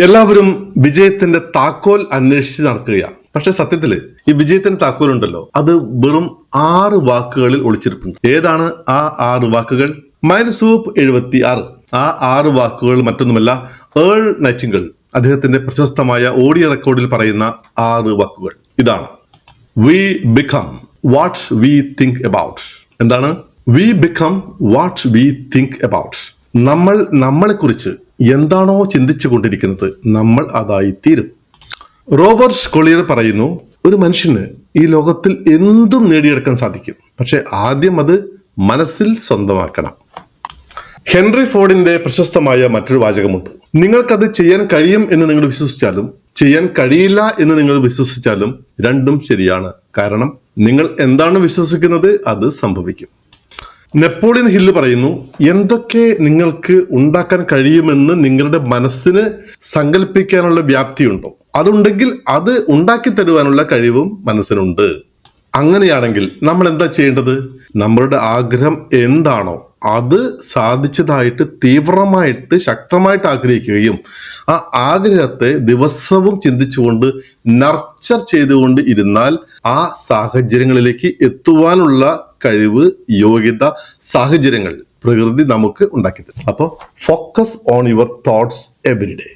എല്ലാവരും വിജയത്തിന്റെ താക്കോൽ അന്വേഷിച്ച് നടക്കുകയാണ്. പക്ഷെ സത്യത്തില് ഈ വിജയത്തിന്റെ താക്കോൽ ഉണ്ടല്ലോ, അത് വെറും 6 വാക്കുകളിൽ ഒളിച്ചിരിപ്പുണ്ട്. ഏതാണ് ആ 6 വാക്കുകൾ? മൈൻസൂപ്പ് 76. ആ 6 വാക്കുകൾ മറ്റൊന്നുമല്ല, ഏൾ നൈറ്റിംഗേൽ അദ്ദേഹത്തിന്റെ പ്രശസ്തമായ ഓഡിയോ റെക്കോർഡിൽ പറയുന്ന 6 വാക്കുകൾ ഇതാണ്. We become what we think about. എന്താണ്? We become what we think about. നമ്മൾ നമ്മളെക്കുറിച്ച് എന്താണോ ചിന്തിച്ചു കൊണ്ടിരിക്കുന്നത്, നമ്മൾ അതായി തീരും. റോബർട്ട് കൊളിയർ പറയുന്നു, ഒരു മനുഷ്യന് ഈ ലോകത്തിൽ എന്തും നേടിയെടുക്കാൻ സാധിക്കും, പക്ഷെ ആദ്യം അത് മനസ്സിൽ സ്വന്തമാക്കണം. ഹെൻറി ഫോർഡിന്റെ പ്രശസ്തമായ മറ്റൊരു വാചകമുണ്ട്. നിങ്ങൾക്കത് ചെയ്യാൻ കഴിയും എന്ന് നിങ്ങൾ വിശ്വസിച്ചാലും ചെയ്യാൻ കഴിയില്ല എന്ന് നിങ്ങൾ വിശ്വസിച്ചാലും രണ്ടും ശരിയാണ്. കാരണം നിങ്ങൾ എന്താണ് വിശ്വസിക്കുന്നത് അത് സംഭവിക്കും. നെപ്പോളിയൻ ഹില്ല് പറയുന്നു, എന്തൊക്കെ നിങ്ങൾക്ക് ഉണ്ടാക്കാൻ കഴിയുമെന്ന് നിങ്ങളുടെ മനസ്സിന് സങ്കല്പിക്കാനുള്ള വ്യാപ്തിയുണ്ടോ, അതുണ്ടെങ്കിൽ അത് ഉണ്ടാക്കി തരുവാനുള്ള കഴിവും മനസ്സിനുണ്ട്. അങ്ങനെയാണെങ്കിൽ നമ്മൾ എന്താ ചെയ്യേണ്ടത്? നമ്മളുടെ ആഗ്രഹം എന്താണോ അത് സാധിച്ചതായിട്ട് തീവ്രമായിട്ട് ശക്തമായിട്ട് ആഗ്രഹിക്കുകയും ആ ആഗ്രഹത്തെ ദിവസവും ചിന്തിച്ചുകൊണ്ട് നർച്ചർ ചെയ്തുകൊണ്ട് ഇരുന്നാൽ ആ സാഹചര്യങ്ങളിലേക്ക് എത്തുവാനുള്ള കഴിവ്, യോഗ്യത, സാഹചര്യങ്ങൾ പ്രകൃതി നമുക്ക് ഉണ്ടാക്കി തരും. അപ്പോൾ focus on your thoughts every day.